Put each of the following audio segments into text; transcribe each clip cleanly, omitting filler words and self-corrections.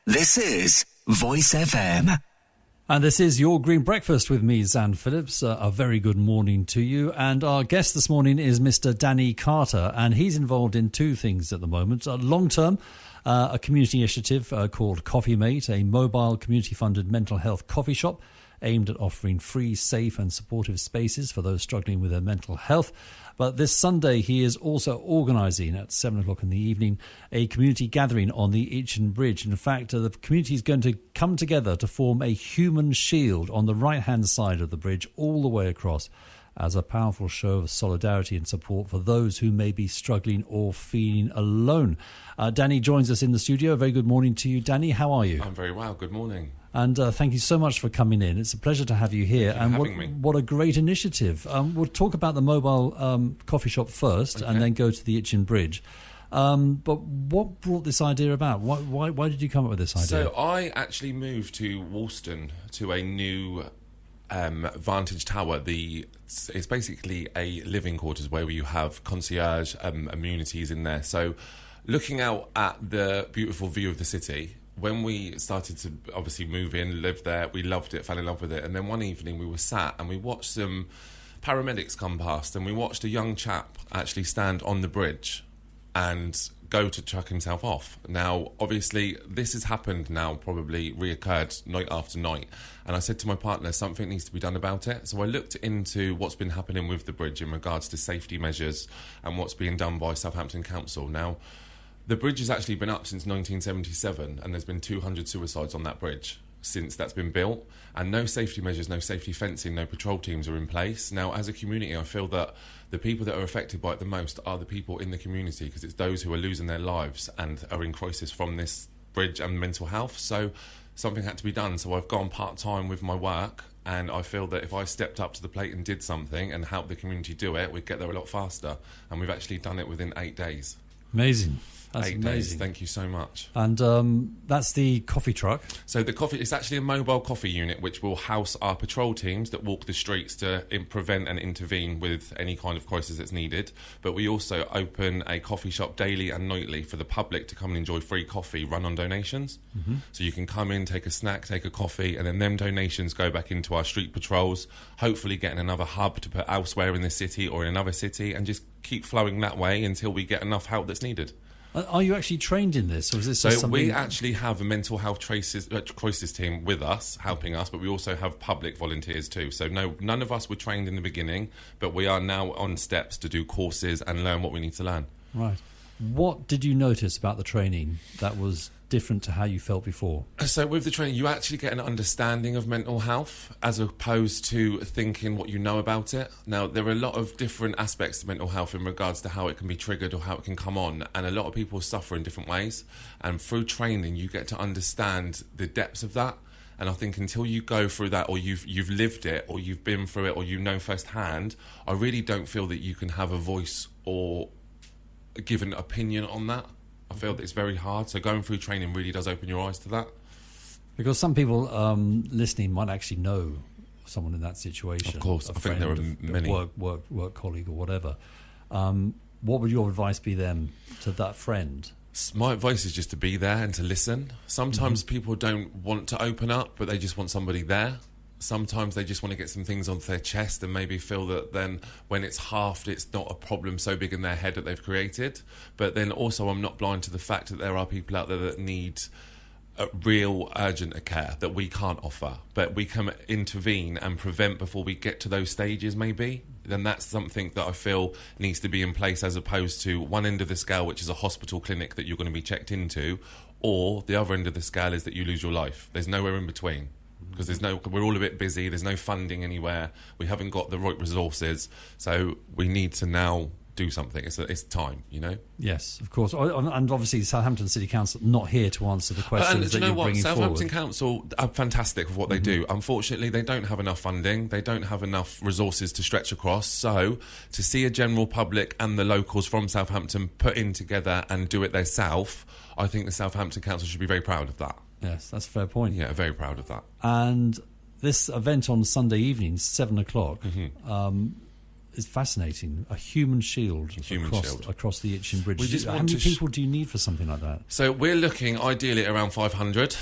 This is Voice FM. And this is Your Green Breakfast with me, Xan Phillips. A very good morning to you. And our guest this morning is Mr. Danny Carter, and he's involved in two things at the moment. Long-term, a community initiative called Coffee Mate, a mobile community-funded mental health coffee shop aimed at offering free, safe and supportive spaces for those struggling with their mental health. But this Sunday, he is also organising at 7 o'clock in the evening a community gathering on the Itchen Bridge. In fact, the community is going to come together to form a human shield on the right-hand side of the bridge all the way across as a powerful show of solidarity and support for those who may be struggling or feeling alone. Danny joins us in the studio. A very good morning to you, Danny. How are you? I'm very well. Good morning. And thank you so much for coming in. It's a pleasure to have you here. Thank you for having me. What a great initiative. We'll talk about the mobile coffee shop first, and then go to the Itchen Bridge. But what brought this idea about? Why did you come up with this idea? So I actually moved to Woolston to a new Vantage Tower. It's basically a living quarters where you have concierge amenities in there. So looking out at the beautiful view of the city, when we started to obviously move in, live there, we loved it, fell in love with it. And then one evening we were sat and we watched some paramedics come past, and we watched a young chap actually stand on the bridge and go to truck himself off. Now, obviously, this has happened now, probably reoccurred night after night. And I said to my partner, something needs to be done about it. So I looked into what's been happening with the bridge in regards to safety measures and what's being done by Southampton Council. Now, the bridge has actually been up since 1977, and there's been 200 suicides on that bridge since that's been built. And no safety measures, no safety fencing, no patrol teams are in place. Now, as a community, I feel that the people that are affected by it the most are the people in the community, because it's those who are losing their lives and are in crisis from this bridge and mental health. So something had to be done. So I've gone part-time with my work, and I feel that if I stepped up to the plate and did something and helped the community do it, we'd get there a lot faster. And we've actually done it within 8 days. Amazing. That's 8 amazing. days. Thank you so much. And that's the coffee truck. So the coffee, it's actually a mobile coffee unit which will house our patrol teams that walk the streets to prevent and intervene with any kind of crisis that's needed. But we also open a coffee shop daily and nightly for the public to come and enjoy free coffee run on donations. Mm-hmm. So you can come in, take a snack, take a coffee, and then them donations go back into our street patrols, hopefully getting another hub to put elsewhere in the city or in another city, and just keep flowing that way until we get enough help that's needed. Are you actually trained in this, or is this so just something? We actually have a mental health crisis team with us, helping us, but we also have public volunteers too. So none of us were trained in the beginning, but we are now on steps to do courses and learn what we need to learn. Right. What did you notice about the training that was different to how you felt before? So with the training, you actually get an understanding of mental health as opposed to thinking what you know about it. Now, there are a lot of different aspects to mental health in regards to how it can be triggered or how it can come on, and a lot of people suffer in different ways. And through training, you get to understand the depths of that. And I think until you go through that, or you've lived it, or you've been through it, or you know firsthand, I really don't feel that you can have a voice or give an opinion on that. I feel that it's very hard. So going through training really does open your eyes to that. Because some people listening might actually know someone in that situation. Of course, I think there are many. Work colleague or whatever. What would your advice be then to that friend? My advice is just to be there and to listen. Sometimes people don't want to open up, but they just want somebody there. Sometimes they just want to get some things off their chest and maybe feel that then when it's halved, it's not a problem so big in their head that they've created. But then also I'm not blind to the fact that there are people out there that need a real urgent care that we can't offer. But we can intervene and prevent before we get to those stages maybe. Then that's something that I feel needs to be in place, as opposed to one end of the scale, which is a hospital clinic that you're going to be checked into, or the other end of the scale is that you lose your life. There's nowhere in between. Because we're all a bit busy, there's no funding anywhere, we haven't got the right resources, so we need to now do something. It's time, you know? Yes, of course. And obviously Southampton City Council not here to answer the questions that you're bringing forward. Southampton Council are fantastic with what they do. Unfortunately, they don't have enough funding, they don't have enough resources to stretch across, so to see a general public and the locals from Southampton put in together and do it themselves, I think the Southampton Council should be very proud of that. Yes, that's a fair point. Yeah, very proud of that. And this event on Sunday evening, 7 o'clock, is fascinating. A human shield, across the Itchen Bridge. How many people do you need for something like that? So we're looking ideally at around 500.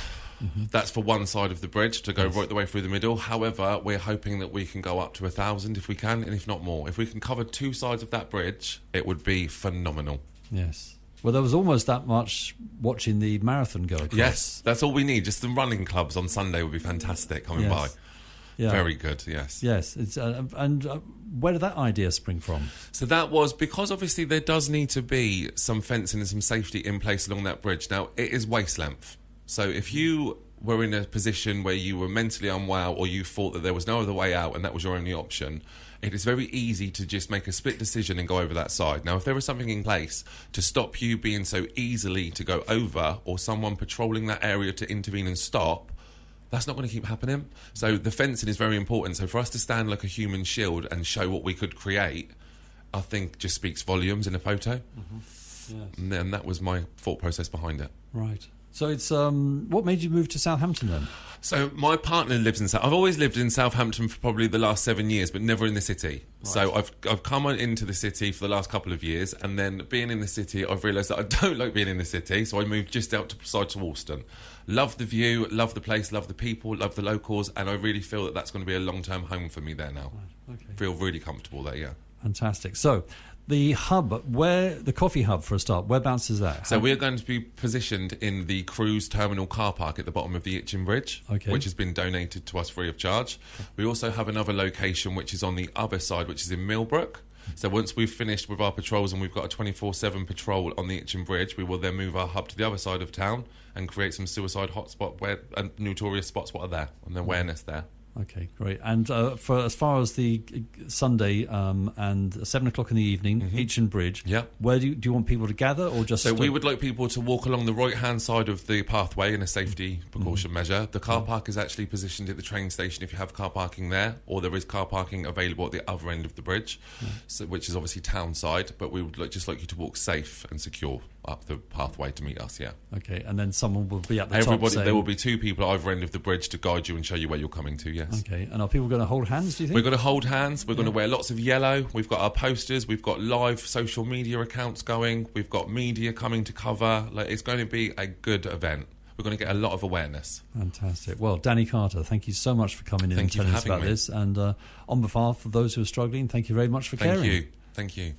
That's for one side of the bridge to go right the way through the middle. However, we're hoping that we can go up to 1,000 if we can, and if not more. If we can cover two sides of that bridge, it would be phenomenal. Yes. Well, there was almost that much watching the marathon go across. Yes, that's all we need. Just the running clubs on Sunday would be fantastic coming by. Yeah. Very good, yes. Yes. It's, and where did that idea spring from? So that was because obviously there does need to be some fencing and some safety in place along that bridge. Now, it is waist length. So if you were in a position where you were mentally unwell or you thought that there was no other way out and that was your only option, it is very easy to just make a split decision and go over that side. Now, if there was something in place to stop you being so easily to go over, or someone patrolling that area to intervene and stop, that's not going to keep happening. So the fencing is very important. So for us to stand like a human shield and show what we could create, I think just speaks volumes in a photo. Yes. And that was my thought process behind it. Right. So it's what made you move to Southampton then? So my partner lives in I've always lived in Southampton for probably the last 7 years, but never in the city. Right. So I've come on into the city for the last couple of years, and then being in the city, I've realised that I don't like being in the city, so I moved just outside to Woolston. Love the view, love the place, love the people, love the locals, and I really feel that that's going to be a long-term home for me there now. Right. Okay. Feel really comfortable there, yeah. Fantastic. So the hub, the coffee hub for a start, whereabouts is that? So we're going to be positioned in the cruise terminal car park at the bottom of the Itchen Bridge, which has been donated to us free of charge. We also have another location which is on the other side, which is in Millbrook. So once we've finished with our patrols and we've got a 24/7 patrol on the Itchen Bridge, we will then move our hub to the other side of town and create some suicide hotspot and notorious spots what are there and awareness there. Okay, great. And for as far as the Sunday and 7 o'clock in the evening, Itchen Bridge, where do you want people to gather, or just? So we would like people to walk along the right-hand side of the pathway in a safety precaution measure. The car park is actually positioned at the train station if you have car parking there, or there is car parking available at the other end of the bridge, which is obviously town side. But we would just like you to walk safe and secure up the pathway to meet us. Yeah. Okay, and then someone will be at the top. There will be two people at either end of the bridge to guide you and show you where you're coming to. Yes. Okay, and are people going to hold hands, do you think? We're going to hold hands. We're going to wear lots of yellow. We've got our posters. We've got live social media accounts going. We've got media coming to cover. It's going to be a good event. We're going to get a lot of awareness. Fantastic. Well, Danny Carter, thank you so much for coming in and telling us about this. And on behalf of those who are struggling, thank you very much for caring. Thank you.